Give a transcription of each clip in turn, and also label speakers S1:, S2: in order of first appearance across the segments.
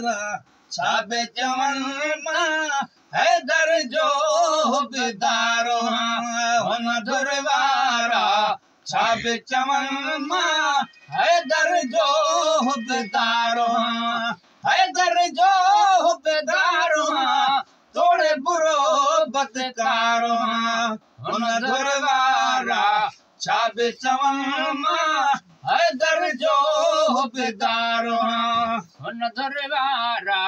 S1: वारा छाबे चवन मां हैदर जो हुबदारो हुन दुरवारा छाबे चवन मां हैदर जो हुबदारो हैदर जो हुबदारो तोड़े बुरो बदकारो हुन दुरवारा छाबे चवन मां हैदर जो हुबदारो हुन दुरवारा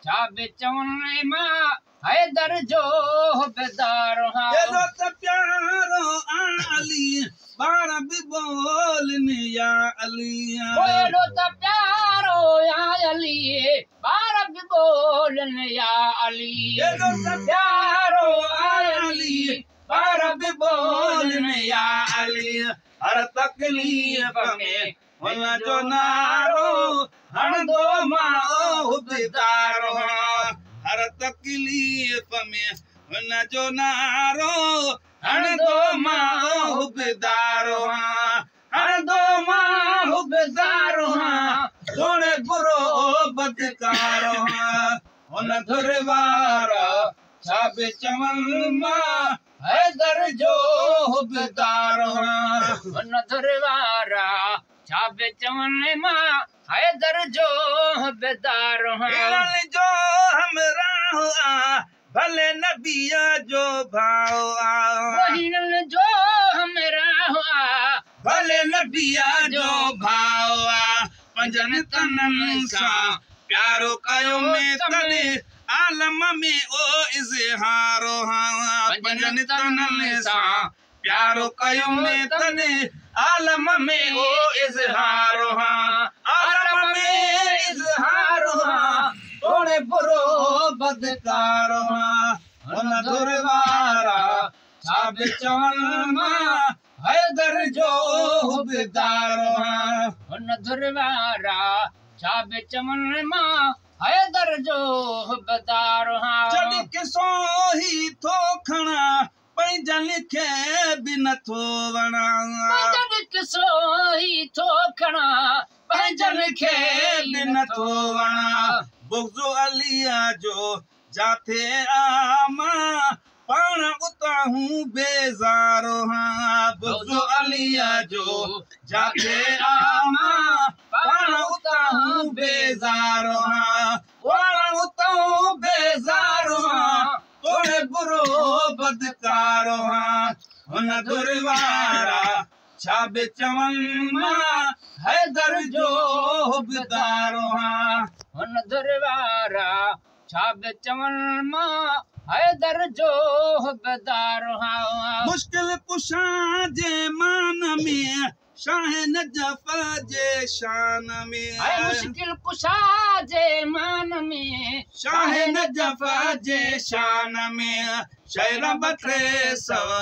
S1: छाबे चवन मां हैदर जो हुबदारो एॾो त प्यारो अली बार भी बोलने या अली एॾो त प्यारो अली बार भी बोलने या अली एॾो त प्यारो अली बार भी बोलने या अली हर तकलीफ़ में हुन जो नारो हणंदो मां हुबदारो हर तकलीफ़ में हुन जो नारो हणंदो मां हुबदारो हणंदो मां हुबदारो तोड़े बुरो बदकारो हुन दुरवारा छाबे चवन मां हैदर जो हुबदारो हुन दुरवारा छाबे चवन मां हैदर जो हुबदारो जो हमराह भले नबिया जो भाव जो हमराह भले नबिया जो भाव पंजन तनन सां प्यारो कयो में तने आलम में ओ इज़हारो पंजन तनन सां प्यारो कयो में तने आलम में ओ इज़हारो आलम में इज़हारो तोड़े बुरो बदकारो हुन दुरवारा छाबे चवन मां हैदर जो हुबदारो हुन दुरवारा छाबे चवन मां हैदर जो हुबदारो जॾहिं किसो ही थो खणा पंहिंजा लिखे बि नथो वणा जॾहिं किसो ही थो खणा पंहिंजा लिखे बि नथो वणा बुग़्ज़ो अलीअ जो जाथे आमा पाण उतां हूं बेज़ारो बुग़्ज़ो अलीअ जो जाथे आमा पाण उतां हूं बेज़ारो पाण उतां बेज़ारो तोड़े बुरो बदकारो हुन दुरवारा छाबे चवन मां हैदर जो हुबदारो हुन दुरवारा छाबे चवन मां हैदर जो हुबदारो मुश्किल कुशा जे मान में शाह नजफ जे शान में मुश्किल कुशा जे मान में शाह नजफ जे शान में शेर बटे सव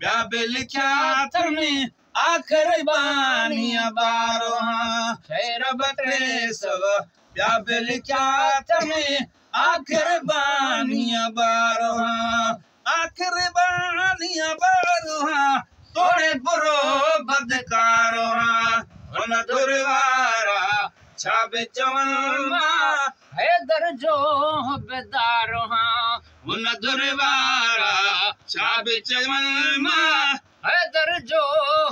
S1: ॿिया बि लिखिया में आख़िर बानी बारो शेर बटे सव ॿिया बि लिखिया में आख़िर बानी बारो आख़िर बानी बारो तोड़े बुरो बदकारो हुन दुरवारा छाबे चवन मां हैदर जो हुबदारो हुन दुरवारा छाबे चवन मां हैदर जो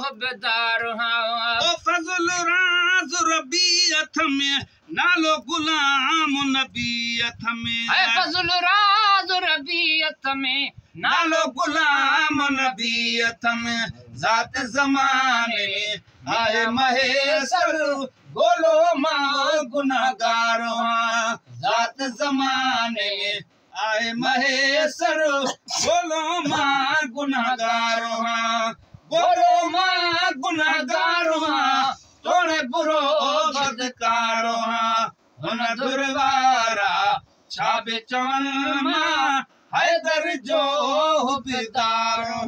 S1: हुबदारो ओ फज़ल राज़ रबी हथ में नालो गुलाम नबी हथ में फज़ल राज़ रबी हथ में नालो गुलाम नबी हथ में ज़ात ज़माने में आए महेसर गोलो मां गुनाहगारो ज़ात ज़माने में आए महेसर गोलो मां गुनाहगारो गोलो मां गुनाहगारो तोड़े बुरो बदकारो हुन दुरवारा छाबे चवन मां हैदर जो हुबदारो